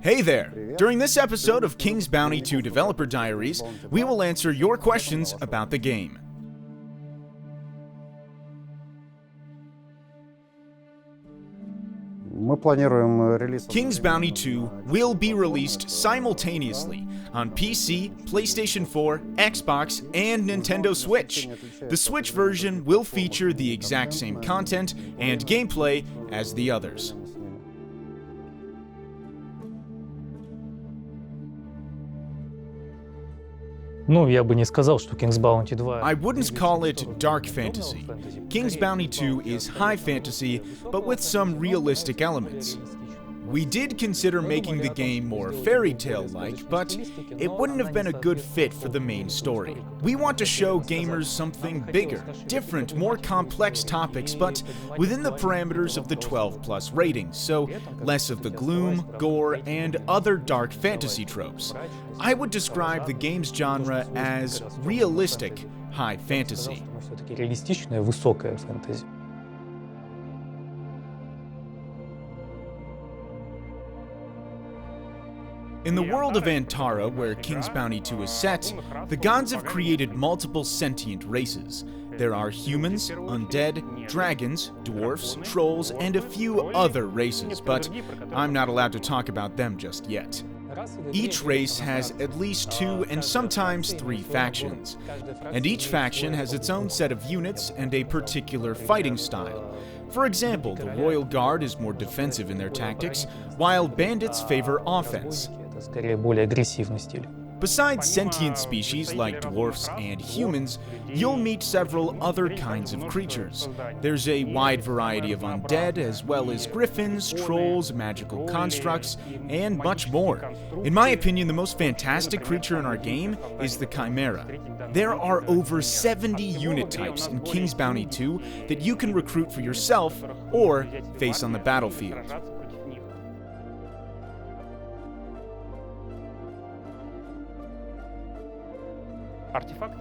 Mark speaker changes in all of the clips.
Speaker 1: Hey there! During this episode of King's Bounty 2 Developer Diaries, we will answer your questions about the game. King's Bounty 2 will be released simultaneously on PC, PlayStation 4, Xbox, and Nintendo Switch. The Switch version will feature the exact same content and gameplay as the others.
Speaker 2: Я бы не сказал, что King's Bounty 2...
Speaker 1: I wouldn't call it dark fantasy. King's Bounty 2 is high fantasy, but with some realistic elements. We did consider making the game more fairy tale-like, but it wouldn't have been a good fit for the main story. We want to show gamers something bigger, different, more complex topics, but within the parameters of the 12+ rating, so less of the gloom, gore, and other dark fantasy tropes. I would describe the game's genre as realistic high fantasy.
Speaker 2: Все-таки реалистичная, высокая фэнтези.
Speaker 1: In the world of Antara, where King's Bounty 2 is set, the gods have created multiple sentient races. There are humans, undead, dragons, dwarfs, trolls, and a few other races, but I'm not allowed to talk about them just yet. Each race has at least 2 and sometimes 3 factions, and each faction has its own set of units and a particular fighting style. For example, the Royal Guard is more defensive in their tactics, while bandits favor offense.
Speaker 2: Скорее, более агрессивный стиль.
Speaker 1: Besides sentient species like dwarfs and humans, you'll meet several other kinds of creatures. There's a wide variety of undead, as well as griffins, trolls, magical constructs, and much more. In my opinion, the most fantastic creature in our game is the Chimera. There are over 70 unit types in King's Bounty 2 that you can recruit for yourself or face on the battlefield.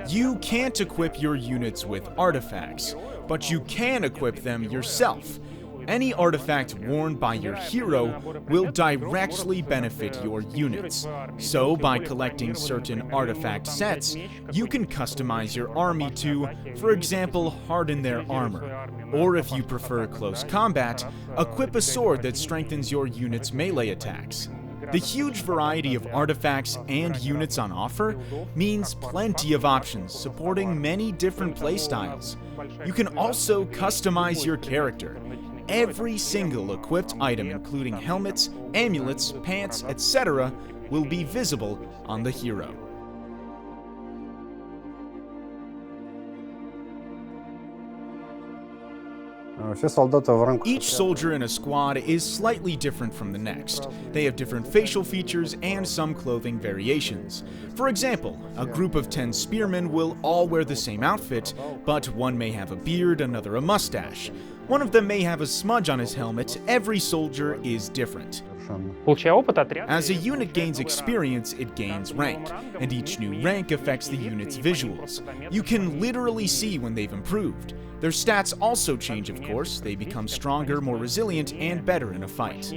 Speaker 1: You can't equip your units with artifacts, but you can equip them yourself. Any artifact worn by your hero will directly benefit your units. So, by collecting certain artifact sets, you can customize your army to, for example, harden their armor. Or if you prefer close combat, equip a sword that strengthens your unit's melee attacks. The huge variety of artifacts and units on offer means plenty of options supporting many different playstyles. You can also customize your character. Every single equipped item, including helmets, amulets, pants, etc., will be visible on the hero. Each soldier in a squad is slightly different from the next. They have different facial features and some clothing variations. For example, a group of 10 spearmen will all wear the same outfit, but one may have a beard, another a mustache. One of them may have a smudge on his helmet. Every soldier is different. As a unit gains experience, it gains rank, and each new rank affects the unit's visuals. You can literally see when they've improved. Their stats also change, of course. They become stronger, more resilient, and better in a fight.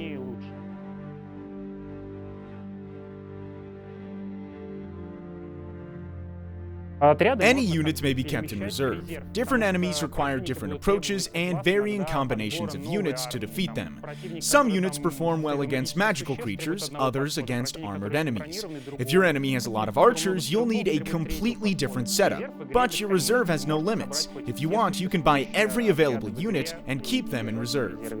Speaker 1: Any units may be kept in reserve. Different enemies require different approaches and varying combinations of units to defeat them. Some units perform well against magical creatures, others against armored enemies. If your enemy has a lot of archers, you'll need a completely different setup. But your reserve has no limits. If you want, you can buy every available unit and keep them in reserve.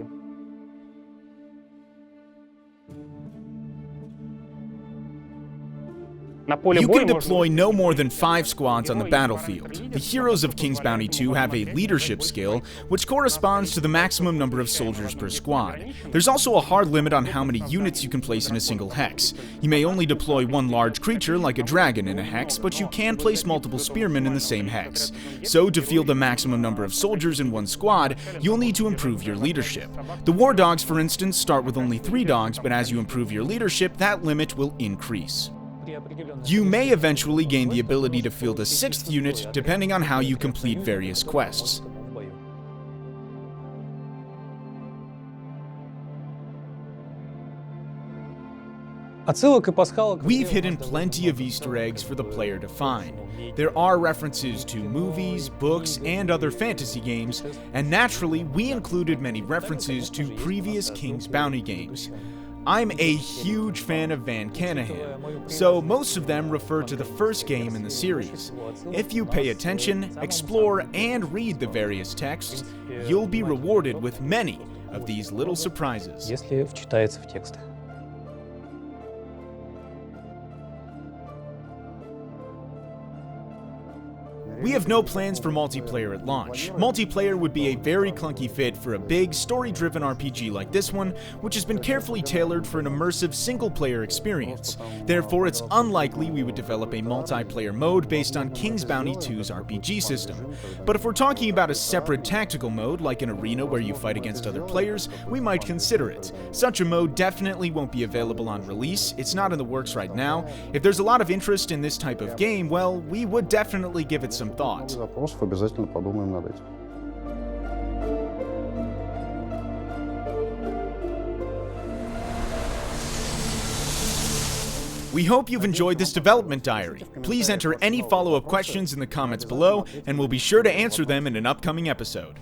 Speaker 1: You can deploy no more than 5 squads on the battlefield. The heroes of King's Bounty 2 have a leadership skill, which corresponds to the maximum number of soldiers per squad. There's also a hard limit on how many units you can place in a single hex. You may only deploy one large creature, like a dragon, in a hex, but you can place multiple spearmen in the same hex. So, to field the maximum number of soldiers in one squad, you'll need to improve your leadership. The war dogs, for instance, start with only 3 dogs, but as you improve your leadership, that limit will increase. You may eventually gain the ability to field a 6th unit, depending on how you complete various quests.
Speaker 2: Отсылок и пасхалок.
Speaker 1: We've hidden plenty of Easter eggs for the player to find. There are references to movies, books, and other fantasy games, and naturally, we included many references to previous King's Bounty games. I'm a huge fan of Van Canahan, so most of them refer to the first game in the series. If you pay attention, explore, and read the various texts, you'll be rewarded with many of these little surprises.
Speaker 2: Если вчитается в текст.
Speaker 1: We have no plans for multiplayer at launch. Multiplayer would be a very clunky fit for a big, story-driven RPG like this one, which has been carefully tailored for an immersive single-player experience. Therefore, it's unlikely we would develop a multiplayer mode based on King's Bounty 2's RPG system. But if we're talking about a separate tactical mode, like an arena where you fight against other players, we might consider it. Such a mode definitely won't be available on release, it's not in the works right now. If there's a lot of interest in this type of game, well, we would definitely give it some thought.
Speaker 3: Запросов обязательно подумаем над этим.
Speaker 1: We hope you've enjoyed this development diary. Please enter any follow-up questions in the comments below, and we'll be sure to answer them in an upcoming episode.